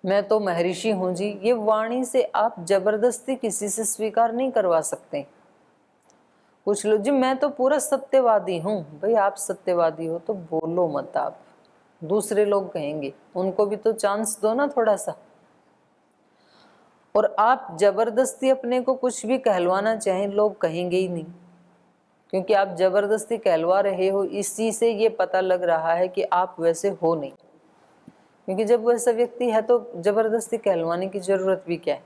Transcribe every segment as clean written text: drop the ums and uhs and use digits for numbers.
मैं तो महर्षि हूं जी, ये वाणी से आप जबरदस्ती किसी से स्वीकार नहीं करवा सकते। कुछ लोग जी मैं तो पूरा सत्यवादी हूं। भाई आप सत्यवादी हो तो बोलो मत, आप दूसरे लोग कहेंगे, उनको भी तो चांस दो ना थोड़ा सा। और आप जबरदस्ती अपने को कुछ भी कहलवाना चाहें, लोग कहेंगे ही नहीं, क्योंकि आप जबरदस्ती कहलवा रहे हो। इसी से ये पता लग रहा है कि आप वैसे हो नहीं, क्योंकि जब वैसा व्यक्ति है तो जबरदस्ती कहलवाने की जरूरत भी क्या है।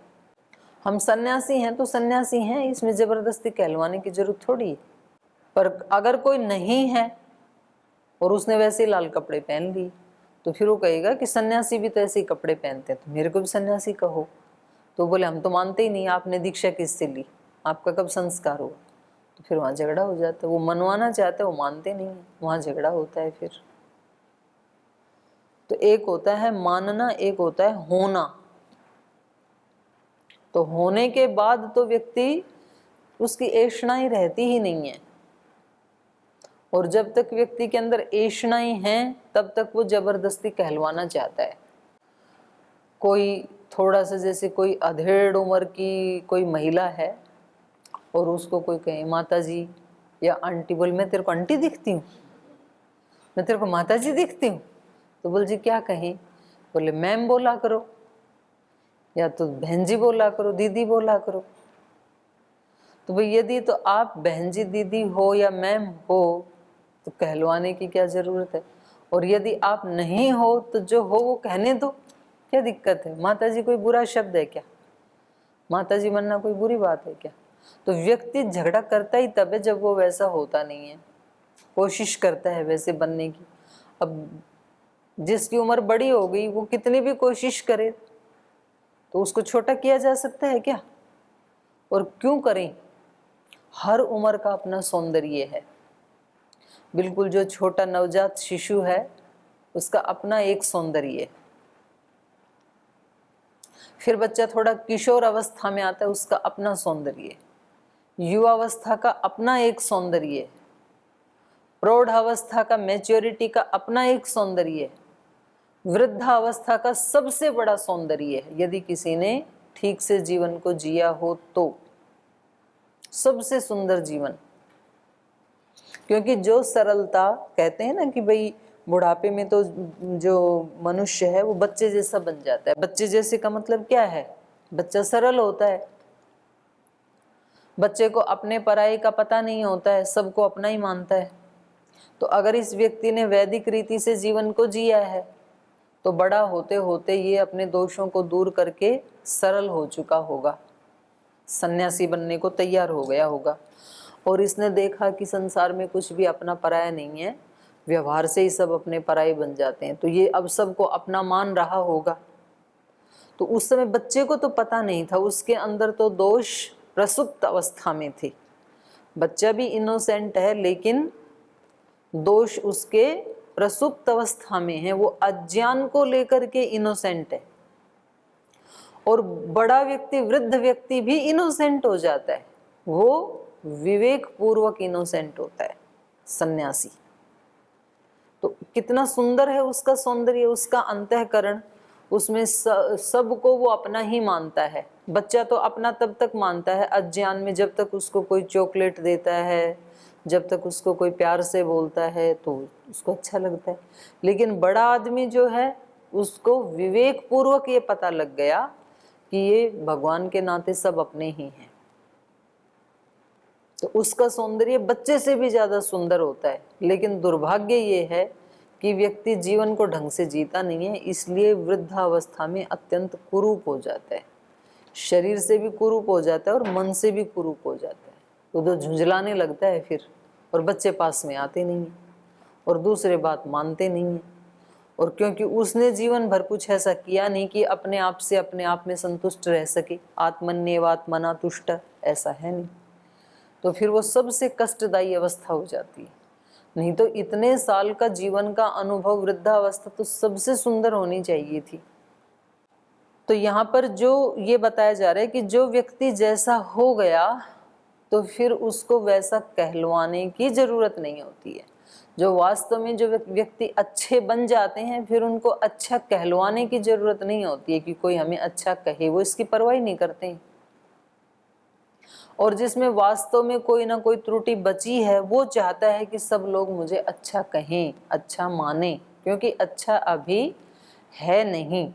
हम सन्यासी हैं तो सन्यासी हैं, इसमें जबरदस्ती कहलवाने की जरूरत थोड़ी है। पर अगर कोई नहीं है और उसने वैसे लाल कपड़े पहन लिए तो फिर वो कहेगा कि सन्यासी भी तो ऐसे ही कपड़े पहनते हैं, तो मेरे को भी सन्यासी कहो। तो बोले हम तो मानते ही नहीं, आपने दीक्षा किससे ली, आपका कब संस्कार हुआ। तो फिर वहाँ झगड़ा हो जाता है। वो मनवाना चाहते हैं, वो मानते नहीं है, वहाँ झगड़ा होता है। फिर तो एक होता है मानना, एक होता है होना। तो होने के बाद तो व्यक्ति, उसकी ऐषणाएं रहती ही नहीं है। और जब तक व्यक्ति के अंदर ऐषणाएं हैं तब तक वो जबरदस्ती कहलवाना चाहता है। कोई थोड़ा सा, जैसे कोई अधेड़ उम्र की कोई महिला है और उसको कोई कहे माता जी या आंटी, बोल मैं तेरे को आंटी दिखती हूँ, मैं तेरे को माता जी दिखती हूँ। तो बोल जी क्या कहें, बोले मैम बोला करो, या तो बहन जी बोला करो, दीदी बोला करो। तो भाई यदि तो आप बहन जी दीदी हो या मैम हो तो कहलवाने की क्या जरूरत है। और यदि आप नहीं हो तो जो हो वो कहने दो, क्या दिक्कत है। माता जी कोई बुरा शब्द है क्या, माता जी बनना कोई बुरी बात है क्या। तो व्यक्ति झगड़ा करता ही तब है जब वो वैसा होता नहीं है, कोशिश करता है वैसे बनने की। अब जिसकी उम्र बड़ी हो गई वो कितनी भी कोशिश करे तो उसको छोटा किया जा सकता है क्या। और क्यों करें, हर उम्र का अपना सौंदर्य है। बिल्कुल जो छोटा नवजात शिशु है उसका अपना एक सौंदर्य है। फिर बच्चा थोड़ा किशोर अवस्था में आता है, उसका अपना सौंदर्य है। युवावस्था का अपना एक सौंदर्य है। प्रौढ़ावस्था का, मैच्योरिटी का अपना एक सौंदर्य है। वृद्धावस्था का सबसे बड़ा सौंदर्य है, यदि किसी ने ठीक से जीवन को जिया हो तो सबसे सुंदर जीवन। क्योंकि जो सरलता, कहते हैं ना कि भाई बुढ़ापे में तो जो मनुष्य है वो बच्चे जैसा बन जाता है। बच्चे जैसे का मतलब क्या है, बच्चा सरल होता है। बच्चे को अपने पराये का पता नहीं होता है, सबको अपना ही मानता है। तो अगर इस व्यक्ति ने वैदिक रीति से जीवन को जिया है तो बड़ा होते होते ये अपने दोषों को दूर करके सरल हो चुका होगा, सन्यासी बनने को तैयार हो गया होगा। और इसने देखा कि संसार में कुछ भी अपना पराया नहीं है, व्यवहार से ही सब अपने पराये बन जाते हैं, तो ये अब सबको अपना मान रहा होगा। तो उस समय बच्चे को तो पता नहीं था, उसके अंदर तो दोष प्रसुप्त अवस्था में थे। बच्चा भी इनोसेंट है लेकिन दोष उसके प्रसुप्त अवस्था में है, वो अज्ञान को लेकर के इनोसेंट है। और बड़ा व्यक्ति, वृद्ध व्यक्ति भी इनोसेंट हो जाता है, वो विवेक पूर्वक इनोसेंट होता है सन्यासी। तो कितना सुंदर है उसका सौंदर्य, उसका अंतःकरण। उसमें सबको वो अपना ही मानता है। बच्चा तो अपना तब तक मानता है अज्ञान में, जब तक उसको कोई चॉकलेट देता है, जब तक उसको कोई प्यार से बोलता है तो उसको अच्छा लगता है। लेकिन बड़ा आदमी जो है उसको विवेक पूर्वक ये पता लग गया कि ये भगवान के नाते सब अपने ही हैं, तो उसका सौंदर्य बच्चे से भी ज्यादा सुंदर होता है। लेकिन दुर्भाग्य ये है कि व्यक्ति जीवन को ढंग से जीता नहीं है, इसलिए वृद्धावस्था में अत्यंत कुरूप हो जाता है, शरीर से भी कुरूप हो जाता है और मन से भी कुरूप हो जाता है। तो झुंझलाने लगता है फिर, और बच्चे पास में आते नहीं हैं और दूसरे बात मानते नहीं हैं। और क्योंकि उसने जीवन भर कुछ ऐसा किया नहीं कि अपने आप से अपने आप में संतुष्ट रह सके, आत्मन्येवात्मना तुष्ट, ऐसा है नहीं, तो फिर वो सबसे कष्टदायी अवस्था हो जाती है। नहीं तो इतने साल का जीवन का अनुभव वृद्धावस्था तो सबसे सुंदर होनी चाहिए थी। तो यहाँ पर जो ये बताया जा रहा है कि जो व्यक्ति जैसा हो गया तो फिर उसको वैसा कहलवाने की जरूरत नहीं होती है। जो वास्तव में जो व्यक्ति अच्छे बन जाते हैं फिर उनको अच्छा कहलवाने की जरूरत नहीं होती है कि कोई हमें अच्छा कहे, वो इसकी परवाह नहीं करते हैं। और जिसमें वास्तव में कोई ना कोई त्रुटि बची है वो चाहता है कि सब लोग मुझे अच्छा कहें, अच्छा माने, क्योंकि अच्छा अभी है नहीं।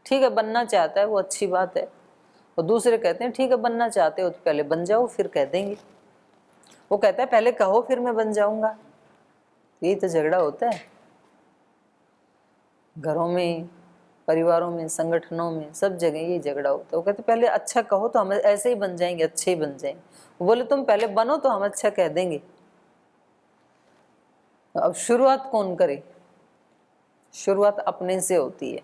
ठीक है, बनना चाहता है वो अच्छी बात है, और दूसरे कहते हैं ठीक है बनना चाहते हो तो पहले बन जाओ फिर कह देंगे। वो कहता है पहले कहो फिर मैं बन जाऊंगा। यही तो झगड़ा होता है घरों में, परिवारों में, संगठनों में, सब जगह यही झगड़ा होता है। वो कहते पहले अच्छा कहो तो हम ऐसे ही बन जाएंगे, अच्छे ही बन जाएंगे। वो बोले तुम पहले बनो तो हम अच्छा कह देंगे। अब शुरुआत कौन करे? शुरुआत अपने से होती है।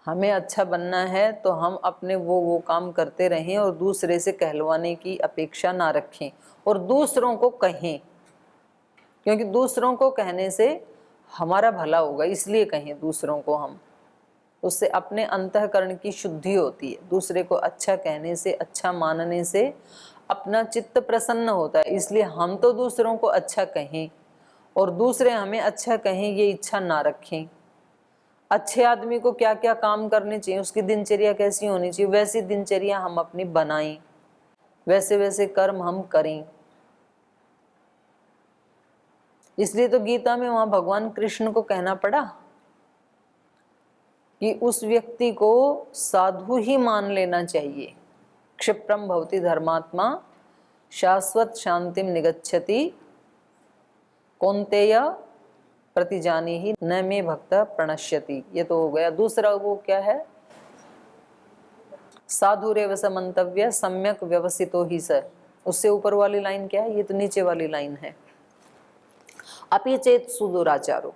हमें अच्छा बनना है तो हम अपने वो काम करते रहें और दूसरे से कहलवाने की अपेक्षा ना रखें और दूसरों को कहें, क्योंकि दूसरों को कहने से हमारा भला होगा, इसलिए कहें दूसरों को हम। उससे अपने अंतःकरण की शुद्धि होती है। दूसरे को अच्छा कहने से, अच्छा मानने से अपना चित्त प्रसन्न होता है। इसलिए हम तो दूसरों को अच्छा कहें और दूसरे हमें अच्छा कहें ये इच्छा ना रखें। अच्छे आदमी को क्या क्या काम करने चाहिए, उसकी दिनचर्या कैसी होनी चाहिए, वैसी दिनचर्या हम अपनी बनाएं, वैसे वैसे कर्म हम करें। इसलिए तो गीता में वहां भगवान कृष्ण को कहना पड़ा कि उस व्यक्ति को साधु ही मान लेना चाहिए। क्षिप्रम भवति धर्मात्मा शाश्वत शांतिम निगच्छति कौन्तेय प्रतिजानी ही न मे भक्त प्रणश्यति। ये तो हो गया। दूसरा वो क्या है? साधुरेव स मंतव्य सम्यक व्यवसितो ही स। उससे ऊपर वाली लाइन क्या है? ये तो नीचे वाली लाइन है। अपि चेत सुदुराचारो,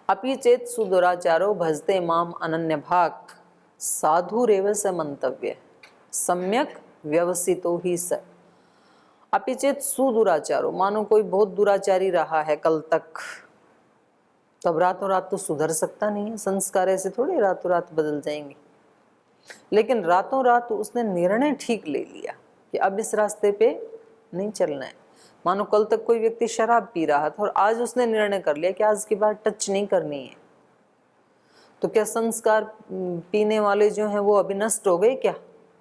अपि चेत सुदुराचारो भजते माम अनन्य भाग साधुरेव स मंतव्य सम्यक व्यवसितो ही स। अपि चेत सुदुराचारो, मानो कोई बहुत दुराचारी रहा है कल तक, तब रातों रात तो सुधर सकता नहीं है। संस्कार ऐसे थोड़े रातों रात बदल जाएंगे। लेकिन रातों रात उसने निर्णय ठीक ले लिया कि अब इस रास्ते पे नहीं चलना है। मानो कल तक कोई व्यक्ति शराब पी रहा था और आज उसने निर्णय कर लिया कि आज के बाद टच नहीं करनी है, तो क्या संस्कार पीने वाले जो हैं वो अभी नष्ट हो गए क्या?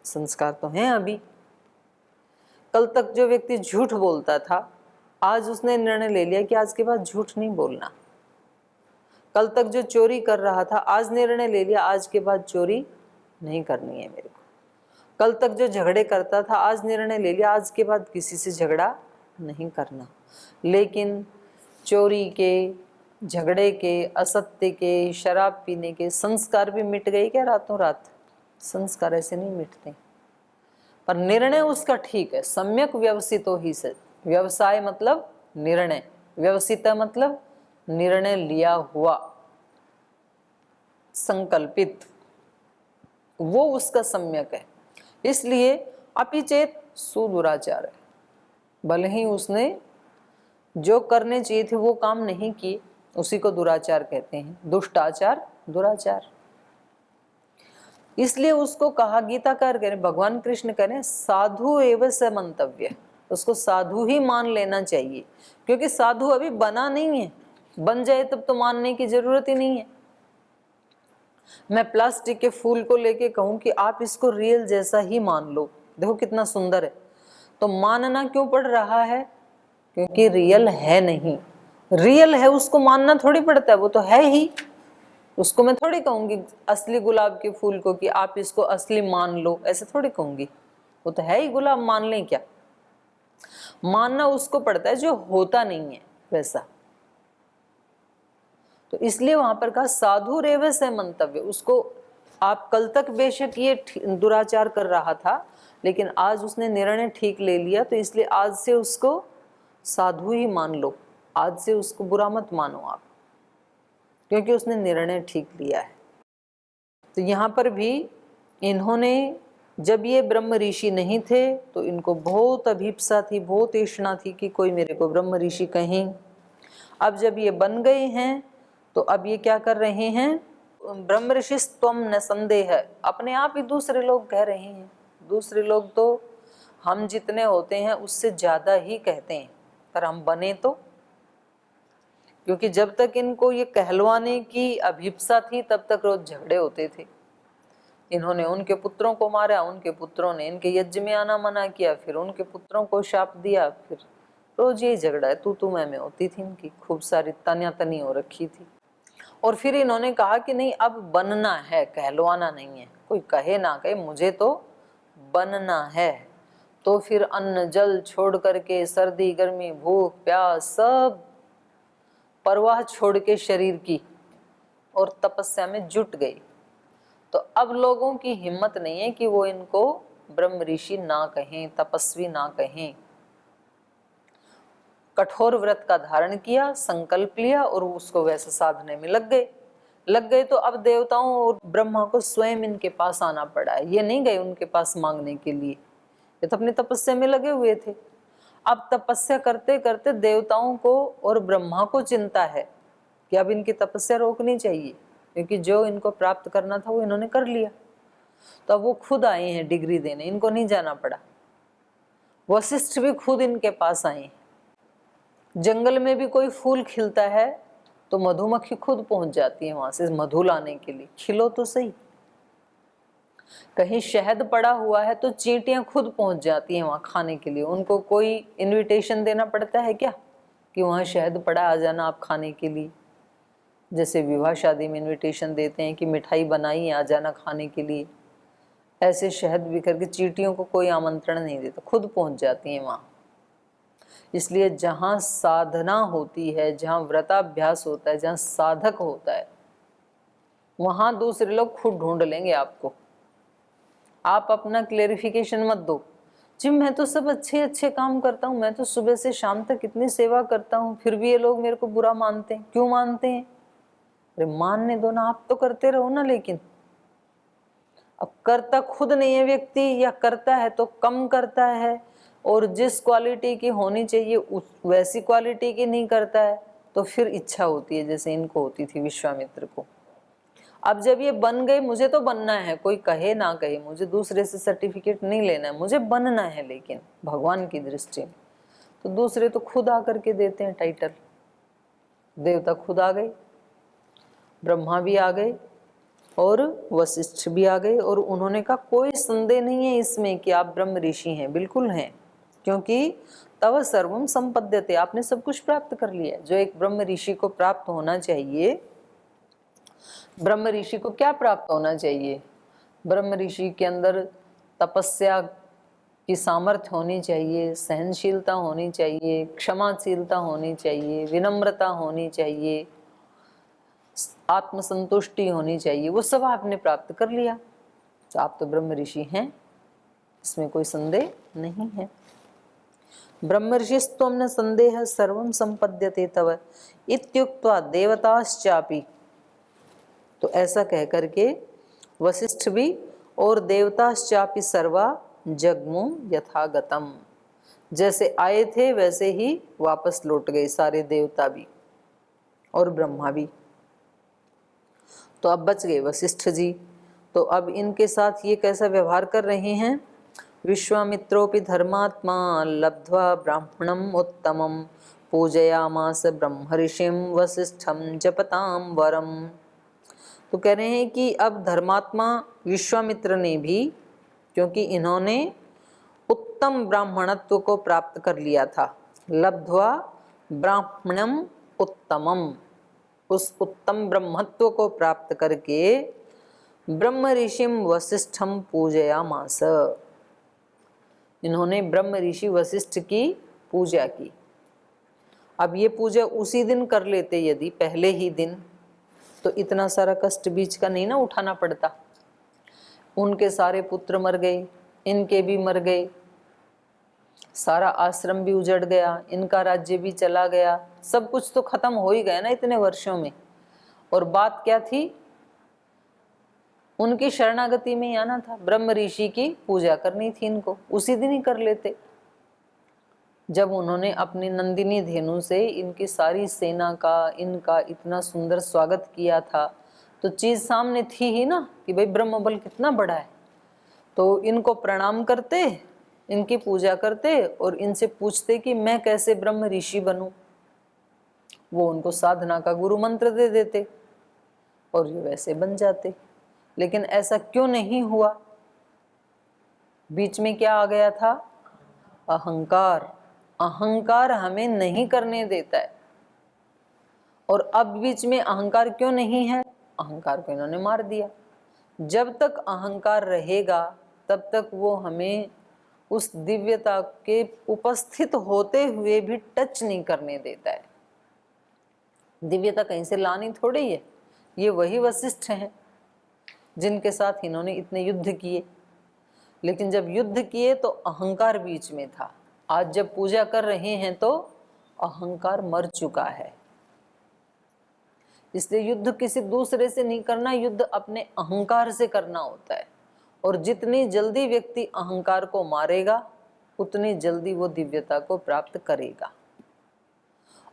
संस्कार तो हैं अभी। कल तक जो व्यक्ति झूठ बोलता था, आज उसने निर्णय ले लिया कि आज के बाद झूठ नहीं बोलना। कल तक जो चोरी कर रहा था, आज निर्णय ले लिया आज के बाद चोरी नहीं करनी है मेरे को। कल तक जो झगड़े करता था, आज निर्णय ले लिया आज के बाद किसी से झगड़ा नहीं करना। लेकिन चोरी के, झगड़े के, असत्य के, शराब पीने के संस्कार भी मिट गए क्या रातों रात? संस्कार ऐसे नहीं मिटते, पर निर्णय उसका ठीक है। सम्यक व्यवसितो ही से, व्यवसाय मतलब निर्णय, व्यवसिता मतलब निर्णय लिया हुआ, संकल्पित, वो उसका सम्यक है। इसलिए अपि चेत सुदुराचार है। भले ही उसने जो करने चाहिए थे वो काम नहीं किए, उसी को दुराचार कहते हैं। दुष्टाचार, दुराचार। इसलिए उसको कहा, गीताकार कह रहे, भगवान कृष्ण कह रहे हैं साधु एव स मंतव्य, उसको साधु ही मान लेना चाहिए, क्योंकि साधु अभी बना नहीं है। बन जाए तब तो मानने की जरूरत ही नहीं है। मैं प्लास्टिक के फूल को लेके कहूं कि आप इसको रियल जैसा ही मान लो, देखो कितना सुंदर है, तो मानना क्यों पड़ रहा है? क्योंकि रियल है नहीं। रियल है उसको मानना थोड़ी पड़ता है, वो तो है ही। उसको मैं थोड़ी कहूंगी असली गुलाब के फूल को कि आप इसको असली मान लो, ऐसे थोड़ी कहूंगी। वो तो है ही गुलाब, मान लें क्या? मानना उसको पड़ता है जो होता नहीं है वैसा। तो इसलिए वहां पर कहा साधु रेवस है मंतव्य। उसको आप कल तक बेशक ये दुराचार कर रहा था, लेकिन आज उसने निर्णय ठीक ले लिया, तो इसलिए आज से उसको साधु ही मान लो, आज से उसको बुरा मत मानो आप, क्योंकि उसने निर्णय ठीक लिया है। तो यहाँ पर भी इन्होंने, जब ये ब्रह्म ऋषि नहीं थे तो इनको बहुत अभिप्सा थी, बहुत तृष्णा थी कि कोई मेरे को ब्रह्म ऋषि कहें। अब जब ये बन गए हैं तो अब ये क्या कर रहे हैं? ब्रह्म ऋषि त्वम न संदेह, अपने आप ही दूसरे लोग कह रहे हैं। दूसरे लोग तो हम जितने होते हैं उससे ज्यादा ही कहते हैं, पर हम बने तो, क्योंकि जब तक इनको ये कहलवाने की अभिप्सा थी तब तक रोज झगड़े होते थे। इन्होंने उनके पुत्रों को मारा, उनके पुत्रों ने इनके यज्ञ में आना मना किया, फिर उनके पुत्रों को शाप दिया, फिर रोज यही झगड़ा है, तू मैं होती थी इनकी, खूब सारी तनिया तनी हो रखी थी। और फिर इन्होंने कहा कि नहीं, अब बनना है, कहलवाना नहीं है। कोई कहे ना कहे, मुझे तो बनना है। तो फिर अन्न जल छोड़ करके, सर्दी गर्मी भूख प्यास सब परवाह छोड़ के शरीर की, और तपस्या में जुट गई। तो अब लोगों की हिम्मत नहीं है कि वो इनको ब्रह्म ऋषि ना कहें, तपस्वी ना कहें। कठोर व्रत का धारण किया, संकल्प लिया और उसको वैसे साधने में लग गए। तो अब देवताओं और ब्रह्मा को स्वयं इनके पास आना पड़ा है। ये नहीं गए उनके पास मांगने के लिए, ये तो अपनी तपस्या में लगे हुए थे। अब तपस्या करते करते देवताओं को और ब्रह्मा को चिंता है कि अब इनकी तपस्या रोकनी चाहिए, क्योंकि जो इनको प्राप्त करना था वो इन्होंने कर लिया। तो अब वो खुद आए हैं डिग्री देने, इनको नहीं जाना पड़ा। वशिष्ठ भी खुद इनके पास आए। जंगल में भी कोई फूल खिलता है तो मधुमक्खी खुद पहुंच जाती है वहां से मधु लाने के लिए, खिलो तो सही। कहीं शहद पड़ा हुआ है तो चींटियां खुद पहुंच जाती हैं वहां खाने के लिए। उनको कोई इनविटेशन देना पड़ता है क्या कि वहां शहद पड़ा, आ जाना आप खाने के लिए? जैसे विवाह शादी में इनविटेशन देते हैं कि मिठाई बनाई, आ जाना खाने के लिए, ऐसे शहद बिखर के चींटियों को कोई आमंत्रण नहीं देता, खुद पहुंच जाती हैं वहां। इसलिए जहां साधना होती है, जहां व्रताभ्यास होता है, जहां साधक होता है, वहां दूसरे लोग खुद ढूंढ लेंगे आपको। आप अपना क्लेरिफिकेशन मत दो, जी मैं तो सब अच्छे अच्छे काम करता हूँ, मैं तो सुबह से शाम तक इतनी सेवा करता हूँ, फिर भी ये लोग मेरे को बुरा मानते हैं। क्यों मानते हैं? अरे मानने दो ना, आप तो करते रहो ना। लेकिन अब करता खुद नहीं है व्यक्ति, या करता है तो कम करता है, और जिस क्वालिटी की होनी चाहिए उस वैसी क्वालिटी की नहीं करता है, तो फिर इच्छा होती है जैसे इनको होती थी विश्वामित्र को। अब जब ये बन गए, मुझे तो बनना है, कोई कहे ना कहे, मुझे दूसरे से सर्टिफिकेट नहीं लेना है, मुझे बनना है। लेकिन भगवान की दृष्टि में तो दूसरे तो खुद आकर के देते हैं टाइटल। देवता खुद आ गए, ब्रह्मा भी आ गए और वशिष्ठ भी आ गए, और उन्होंने कहा कोई संदेह नहीं है इसमें कि आप ब्रह्म ऋषि हैं, बिल्कुल हैं, क्योंकि तव सर्वम संपद्यते, आपने सब कुछ प्राप्त कर लिया है जो एक ब्रह्म ऋषि को प्राप्त होना चाहिए। ब्रह्म ऋषि को क्या प्राप्त होना चाहिए? ब्रह्म ऋषि के अंदर तपस्या की सामर्थ्य होनी चाहिए, सहनशीलता होनी चाहिए, क्षमाशीलता होनी चाहिए, विनम्रता होनी चाहिए, आत्मसंतुष्टि होनी चाहिए। वो सब आपने प्राप्त कर लिया, तो आप तो ब्रह्म ऋषि हैं, इसमें कोई संदेह नहीं है। ब्रह्म ऋषिस्त्वं न संदेह सर्वं संपद्यते तव इत्युक्त्वा देवताश्चापि। तो ऐसा कह करके वशिष्ठ भी और देवताश्चापि सर्वा जग्मु यथागतम, जैसे आए थे वैसे ही वापस लौट गए सारे देवता भी और ब्रह्मा भी। तो अब बच गए वशिष्ठ जी। तो अब इनके साथ ये कैसा व्यवहार कर रहे हैं? विश्वामित्रोपि धर्मात्मा लब्ध्वा ब्राह्मणम उत्तमम पूजयामास ब्रह्मर्षिं वसिष्ठं जपतां वरम। तो कह रहे हैं कि अब धर्मात्मा विश्वामित्र ने भी, क्योंकि इन्होंने उत्तम ब्राह्मणत्व को प्राप्त कर लिया था, लब्ध्वा ब्राह्मणम उत्तमम, उस उत्तम ब्रह्मत्व को प्राप्त करके ब्रह्म ऋषिम वसिष्ठम पूजयामास, इन्होंने ब्रह्म ऋषि वशिष्ठ की पूजा की। अब ये पूजा उसी दिन कर लेते यदि पहले ही दिन, तो इतना सारा कष्ट बीच का नहीं ना उठाना पड़ता। उनके सारे पुत्र मर गए, इनके भी मर गए, सारा आश्रम भी उजड़ गया, इनका राज्य भी चला गया, सब कुछ तो खत्म हो ही गया ना इतने वर्षों में। और बात क्या थी, उनकी शरणागति में ही आना था, ब्रह्म ऋषि की पूजा करनी थी, इनको उसी दिन ही कर लेते। जब उन्होंने अपनी नंदिनी धेनु से इनकी सारी सेना का, इनका इतना सुंदर स्वागत किया था, तो चीज सामने थी ही ना कि भाई ब्रह्म बल कितना बड़ा है। तो इनको प्रणाम करते, इनकी पूजा करते और इनसे पूछते कि मैं कैसे ब्रह्म ऋषि बनूं। वो उनको साधना का गुरु मंत्र दे देते और ये वैसे बन जाते। लेकिन ऐसा क्यों नहीं हुआ? बीच में क्या आ गया था? अहंकार। अहंकार हमें नहीं करने देता है। और अब बीच में अहंकार क्यों नहीं है? अहंकार को इन्होंने मार दिया। जब तक अहंकार रहेगा तब तक वो हमें उस दिव्यता के उपस्थित होते हुए भी टच नहीं करने देता है। दिव्यता कहीं से लानी थोड़ी है, ये वही वशिष्ठ हैं जिनके साथ इन्होंने इतने युद्ध किए। लेकिन जब युद्ध किए तो अहंकार बीच में था। आज जब पूजा कर रहे हैं तो अहंकार मर चुका है। इसलिए युद्ध किसी दूसरे से नहीं करना, युद्ध अपने अहंकार से करना होता है। और जितनी जल्दी व्यक्ति अहंकार को मारेगा उतनी जल्दी वो दिव्यता को प्राप्त करेगा।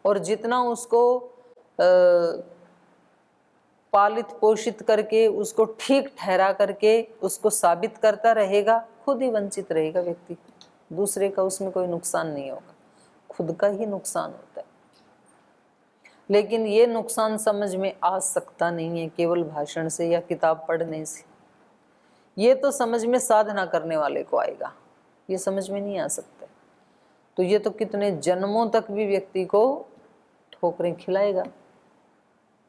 और जितना उसको पालित पोषित करके, उसको ठीक ठहरा करके उसको साबित करता रहेगा, खुद ही वंचित रहेगा व्यक्ति। दूसरे का उसमें कोई नुकसान नहीं होगा, खुद का ही नुकसान होता है। लेकिन ये नुकसान समझ में आ सकता नहीं है केवल भाषण से या किताब पढ़ने से। ये तो समझ में साधना करने वाले को आएगा, ये समझ में नहीं आ सकता। तो ये तो कितने जन्मों तक भी व्यक्ति को ठोकरें खिलाएगा।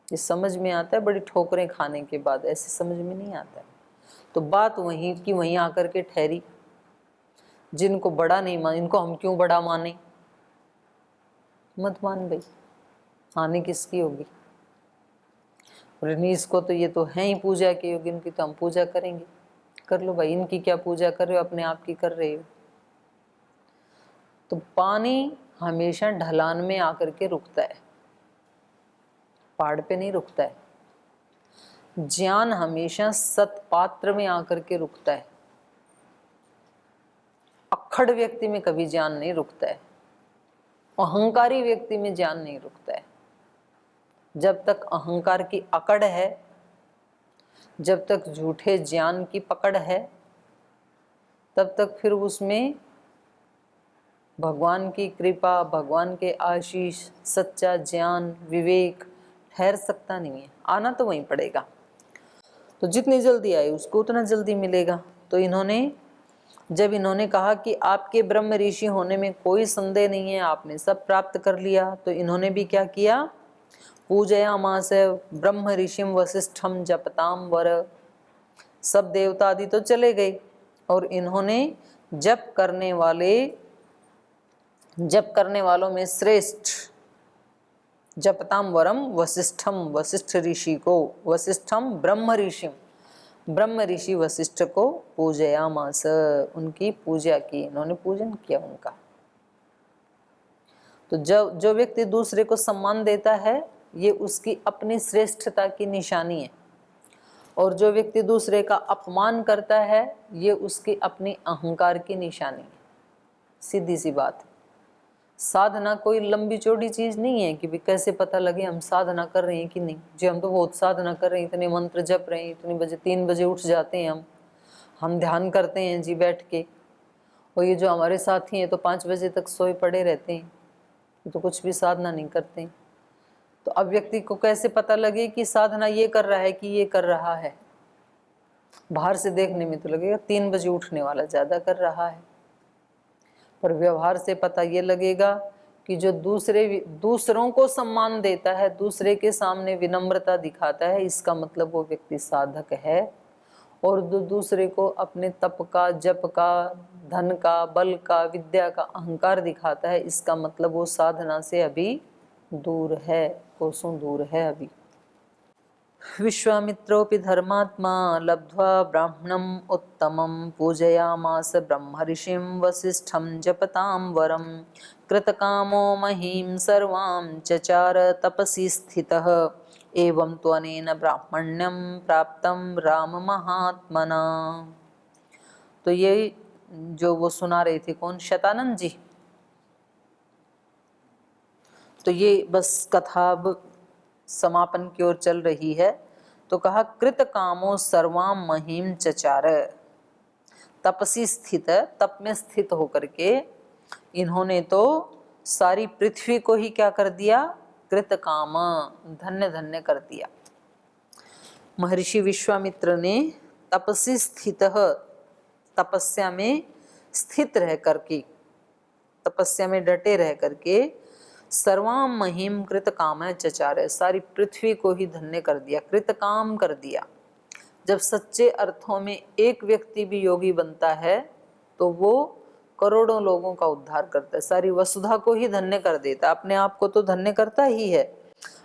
ये समझ में आता है बड़ी ठोकरें खाने के बाद, ऐसे समझ में नहीं आता है। तो बात वहीं की वहीं आकर के ठहरी। जिनको बड़ा नहीं मान, इनको हम क्यों बड़ा माने? मत मान भाई, हानि किसकी होगी? रनीस को तो ये तो है ही पूजा के योग्य, इनकी तो हम पूजा करेंगे। कर लो भाई, इनकी क्या पूजा कर रहे हो, अपने आप की कर रहे हो। तो पानी हमेशा ढलान में आकर के रुकता है, पहाड़ पे नहीं रुकता है। ज्ञान हमेशा सत्पात्र में आकर के रुकता है। अक्खड़ व्यक्ति में कभी ज्ञान नहीं रुकता है, अहंकारी व्यक्ति में ज्ञान नहीं रुकता है। जब तक अहंकार की अकड़ है, जब तक झूठे ज्ञान की पकड़ है, तब तक फिर उसमें भगवान की कृपा, भगवान के आशीष, सच्चा ज्ञान, विवेक ठहर सकता नहीं है। आना तो वहीं पड़ेगा। तो जितनी जल्दी आए उसको उतना जल्दी मिलेगा। तो जब इन्होंने कहा कि आपके ब्रह्म ऋषि होने में कोई संदेह नहीं है, आपने सब प्राप्त कर लिया, तो इन्होंने भी क्या किया? पूजयामास ब्रह्म ऋषिम वसिष्ठम जपताम वर। सब देवता आदि तो चले गए और इन्होंने जप करने वालों में श्रेष्ठ जपताम वरम वसिष्ठम, वशिष्ठ ऋषि को, वसिष्ठम ब्रह्म ऋषि वशिष्ठ को पूजयामास, उनकी पूजा की, इन्होंने पूजन किया उनका। तो जो व्यक्ति दूसरे को सम्मान देता है ये उसकी अपनी श्रेष्ठता की निशानी है, और जो व्यक्ति दूसरे का अपमान करता है ये उसकी अपनी अहंकार की निशानी है। सीधी सी बात है। साधना कोई लंबी चौड़ी चीज नहीं है कि भी कैसे पता लगे हम साधना कर रहे हैं कि नहीं। जी हम तो बहुत साधना कर रहे हैं, इतने मंत्र जप रहे हैं, इतने बजे 3 बजे उठ जाते हैं, हम ध्यान करते हैं जी बैठ के। और ये जो हमारे साथी हैं तो 5 बजे तक सोए पड़े रहते हैं, तो कुछ भी साधना नहीं करते हैं। तो अब व्यक्ति को कैसे पता लगे कि साधना ये कर रहा है कि ये कर रहा है? बाहर से देखने में तो लगेगा 3 बजे उठने वाला ज़्यादा कर रहा है, पर व्यवहार से पता ये लगेगा कि जो दूसरों को सम्मान देता है, दूसरे के सामने विनम्रता दिखाता है, इसका मतलब वो व्यक्ति साधक है। और जो दूसरे को अपने तप का, जप का, धन का, बल का, विद्या का अहंकार दिखाता है, इसका मतलब वो साधना से अभी दूर है, कोसों दूर है अभी। विश्वामित्रोऽपि धर्मात्मा लब्ध्वा ब्राह्मणम् उत्तमं पूजयामास ब्रह्मर्षिं वसिष्ठं जपतां वरं कृतकामो महीं सर्वां चचार तपसि स्थितः एवं त्वनेन ब्राह्मण्यं प्राप्तं राम महात्मना। तो ये जो वो सुना रहे थे कौन? शतानंद जी। तो ये बस कथा अब समापन की ओर चल रही है। तो कहा कृत कामो सर्वाम महीम चचार, तपसी स्थित, तप में स्थित होकर के इन्होंने तो सारी पृथ्वी को ही क्या कर दिया? कृत काम, धन्य धन्य कर दिया। महर्षि विश्वामित्र ने तपसी स्थित, तपस्या में स्थित रह करके, तपस्या में डटे रह करके सर्वाम महिम कृत काम चचार, सारी पृथ्वी को ही धन्य कर दिया, कृत काम कर दिया। जब सच्चे अर्थों में एक व्यक्ति भी योगी बनता है तो वो करोड़ों लोगों का उद्धार करता है, सारी वसुधा को ही धन्य कर देता। अपने आप को तो धन्य करता ही है,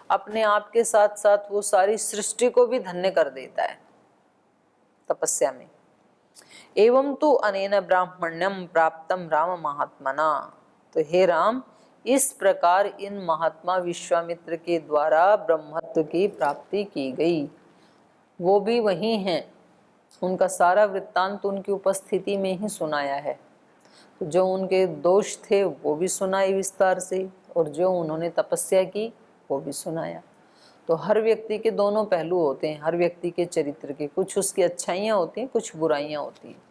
अपने आप के साथ साथ वो सारी सृष्टि को भी धन्य कर देता है तपस्या में। एवं तो अनेन ब्राह्मण्यम प्राप्तम राम महात्मना। तो हे राम, इस प्रकार इन महात्मा विश्वामित्र के द्वारा ब्रह्मत्व की प्राप्ति की गई। वो भी वही हैं, उनका सारा वृत्तांत उनकी उपस्थिति में ही सुनाया है। जो उनके दोष थे वो भी सुनाए विस्तार से, और जो उन्होंने तपस्या की वो भी सुनाया। तो हर व्यक्ति के दोनों पहलू होते हैं, हर व्यक्ति के चरित्र के, कुछ उसकी अच्छाइयाँ होती हैं, कुछ बुराइयाँ होती हैं।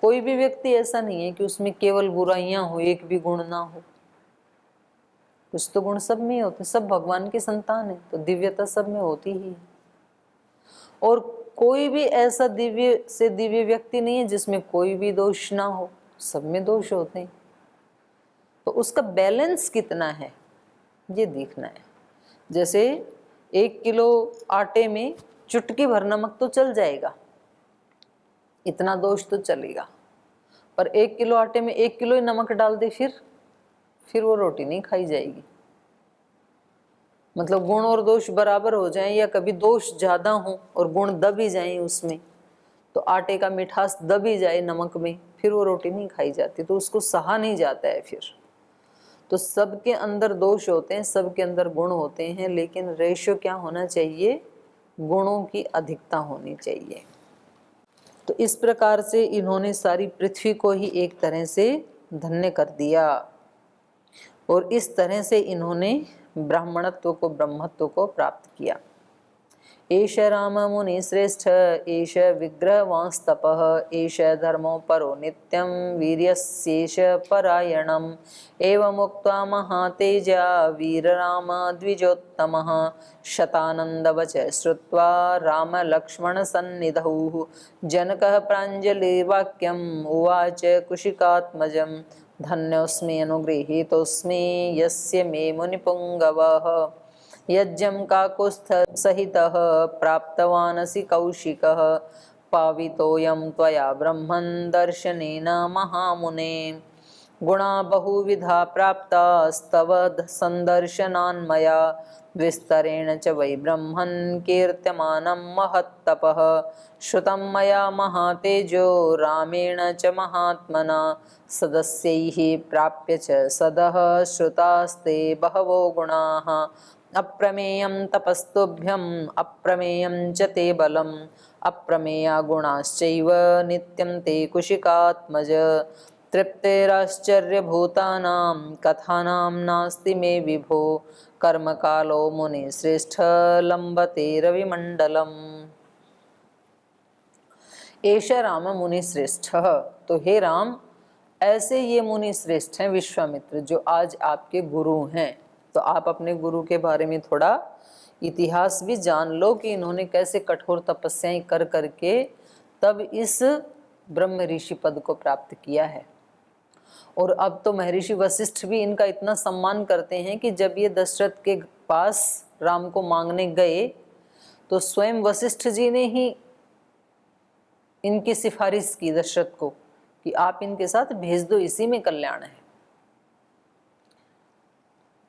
कोई भी व्यक्ति ऐसा नहीं है कि उसमें केवल बुराइयाँ हो, एक भी गुण ना हो। कुछ तो गुण सब में होते, सब भगवान की संतान है, तो दिव्यता सब में होती ही है। और कोई भी ऐसा दिव्य से दिव्य व्यक्ति नहीं है जिसमें कोई भी दोष ना हो, सब में दोष होते हैं। तो उसका बैलेंस कितना है ये देखना है। जैसे 1 किलो आटे में चुटकी भर नमक तो चल जाएगा, इतना दोष तो चलेगा, पर 1 किलो आटे में 1 किलो ही नमक डाल दे फिर वो रोटी नहीं खाई जाएगी। मतलब गुण और दोष बराबर हो जाएं, या कभी दोष ज्यादा हो और गुण दब ही जाएं उसमें, तो आटे का मिठास दब ही जाए नमक में, फिर वो रोटी नहीं खाई जाती, तो उसको सहा नहीं जाता है फिर। तो सबके अंदर दोष होते हैं, सबके अंदर गुण होते हैं, लेकिन रेशियो क्या होना चाहिए? गुणों की अधिकता होनी चाहिए। तो इस प्रकार से इन्होंने सारी पृथ्वी को ही एक तरह से धन्य कर दिया, और इस तरह से इन्होंने ब्राह्मणत्व को, ब्रह्मत्व को प्राप्त किया। एष राम मुनि श्रेष्ठ एष विग्रहवांस्तपः एष धर्मो परो नित्यं वीर्यस्येष परायणम् एवमुक्त्वा महातेजा वीरराम द्विजोत्तमः शतानन्दवच श्रुत्वा रामलक्ष्मणसन्निधौ जनकः प्राञ्जलिर्वाक्यम् उवाच कुशिकात्मजं धन्योऽस्मि अनुगृहीतोऽस्मि यस्य मे मुनिपुङ्गवः यज्ञं काकुत्स्थ सहितः प्राप्तवानसि कौशिकः पावितोऽयं त्वया ब्रह्मन् दर्शनेन महामुने गुणा बहुविधा प्राप्तास्तव सन्दर्शनान्मया विस्तरेण च वै ब्रह्मन् कीर्त्यमानं महत्तपः श्रुतं मया महातेजो रामेण च महात्मना सदस्यैः प्राप्य च सदः श्रुतास्ते बहवो गुणाः अप्रमेयं तपस्तुभ्यम् अप्रमेयं च ते बलम् अप्रमेया गुणाश्चैव नित्यं ते कुशिकात्मज तृप्तेराश्चर्यभूतानां कथानां नास्ति मे विभो कर्मकालो मुनि श्रेष्ठ लंबते रविमंडलम। एष राम मुनि श्रेष्ठ। तो हे राम, ऐसे ये मुनि श्रेष्ठ हैं विश्वामित्र, जो आज आपके गुरु हैं। तो आप अपने गुरु के बारे में थोड़ा इतिहास भी जान लो कि इन्होंने कैसे कठोर तपस्याएं कर करके तब इस ब्रह्म ऋषि पद को प्राप्त किया है। और अब तो महर्षि वशिष्ठ भी इनका इतना सम्मान करते हैं कि जब ये दशरथ के पास राम को मांगने गए तो स्वयं वशिष्ठ जी ने ही इनकी सिफारिश की दशरथ को कि आप इनके साथ भेज दो, इसी में कल्याण है।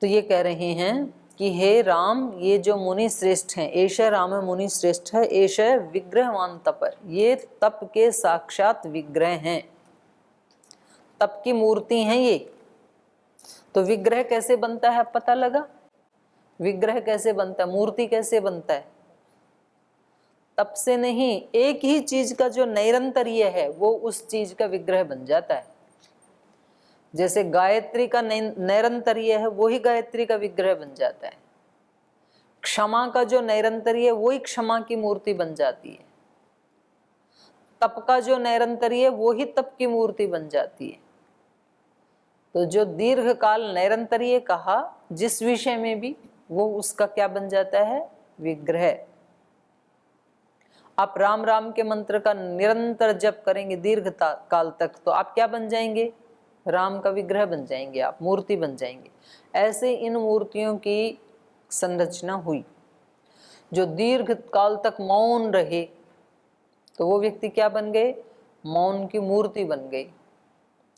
तो ये कह रहे हैं कि हे राम, ये जो मुनि श्रेष्ठ हैं, एष राम मुनि श्रेष्ठ है, एष विग्रहवान तपर, ये तप के साक्षात विग्रह हैं, तप की मूर्ति हैं ये। तो विग्रह कैसे बनता है, अब पता लगा विग्रह कैसे बनता है, मूर्ति कैसे बनता है? तप से नहीं, एक ही चीज का जो निरंतरीय है वो उस चीज का विग्रह बन जाता है। जैसे गायत्री का निरंतरीय है वो ही गायत्री का विग्रह बन जाता है। क्षमा का जो निरंतरीय है वो ही क्षमा की मूर्ति बन जाती है। तप का जो निरंतरीय है वो ही तप की मूर्ति बन जाती है। तो जो दीर्घ काल निरंतरीय कहा जिस विषय में भी, वो उसका क्या बन जाता है, विग्रह। आप राम राम के मंत्र का निरंतर जप करेंगे दीर्घ काल तक तो आप क्या बन जाएंगे, राम का विग्रह बन जाएंगे, आप मूर्ति बन जाएंगे। ऐसे इन मूर्तियों की संरचना हुई। जो दीर्घ काल तक मौन रहे तो वो व्यक्ति क्या बन गए, मौन की मूर्ति बन गई।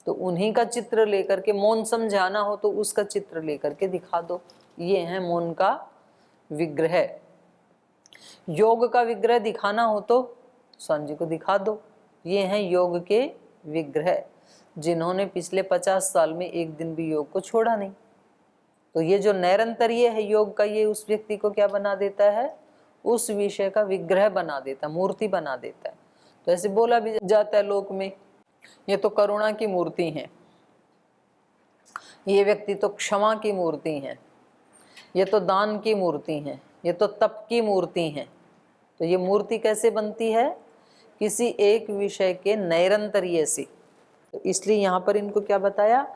तो उन्हीं का चित्र लेकर के, मौन समझाना हो तो उसका चित्र लेकर के दिखा दो, ये है मौन का विग्रह। योग का विग्रह दिखाना हो तो स्वामी जी को दिखा दो, ये हैं योग के विग्रह, जिन्होंने पिछले 50 साल में एक दिन भी योग को छोड़ा नहीं। तो ये जो निरंतरीय है योग का, ये उस व्यक्ति को क्या बना देता है, उस विषय का विग्रह बना देता, मूर्ति बना देता है। तो ऐसे बोला भी जाता है लोक में, ये तो करुणा की मूर्ति है, ये व्यक्ति तो क्षमा की मूर्ति है, ये तो दान की मूर्ति है, ये तो तप की मूर्ति है। तो ये मूर्ति कैसे बनती है, किसी एक विषय के निरंतरीय से। तो इसलिए यहाँ पर इनको क्या बताया,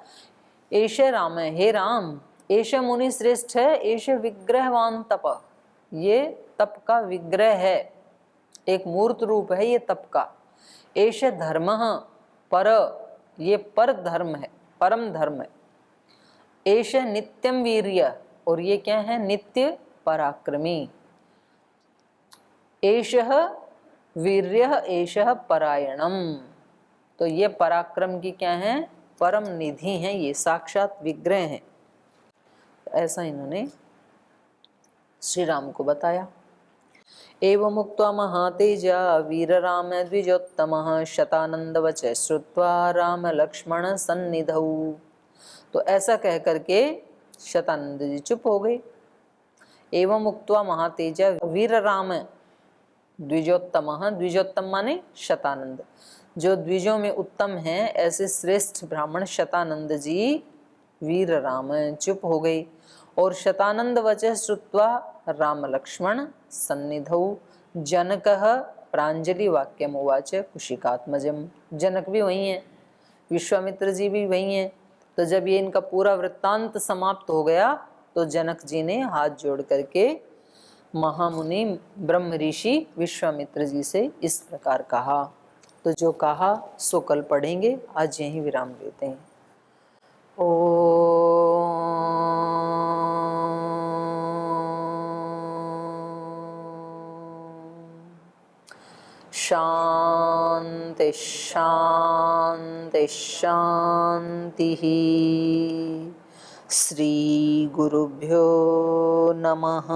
एष राम, हे राम, एष मुनि श्रेष्ठ है, एष विग्रहवान तप, ये तप का विग्रह है, एक मूर्त रूप है ये तप का। एष धर्म पर, ये पर धर्म है, परम धर्म है। एष नित्यम वीर्य, और ये क्या है, नित्य पराक्रमी। एषः वीर्यः एषः परायणम, तो ये पराक्रम की क्या है, परम निधि हैं, ये साक्षात विग्रह हैं। ऐसा इन्होंने श्री राम को बताया। एवं उक्त्वा महातेजा वीर राम द्विजोत्तमः शतानंद वचः श्रुत्वा राम लक्ष्मण सन्निधौ। तो ऐसा कह करके शतानंद जी चुप हो गए। एवं उक्त्वा महातेजा वीर राम द्विजोत्तमः, द्विजोत्तम माने शतानंद, जो द्विजों में उत्तम हैं, ऐसे श्रेष्ठ ब्राह्मण शतानंद जी वीर राम चुप हो गए। और शतानंद वचः श्रुत्वा राम लक्ष्मण सन्निधौ जनकः प्रांजलि वाक्यम उवाच कुशिकात्मजम। जनक भी वही हैं, विश्वामित्र जी भी वही हैं। तो जब ये इनका पूरा वृत्तांत समाप्त हो गया तो जनक जी ने हाथ जोड़ करके महामुनि ब्रह्म ऋषि विश्वामित्र जी से इस प्रकार कहा। तो जो कहा सो कल पढ़ेंगे, आज यहीं विराम लेते हैं। ओम शांति शांति शांति। श्री गुरुभ्यो नमः।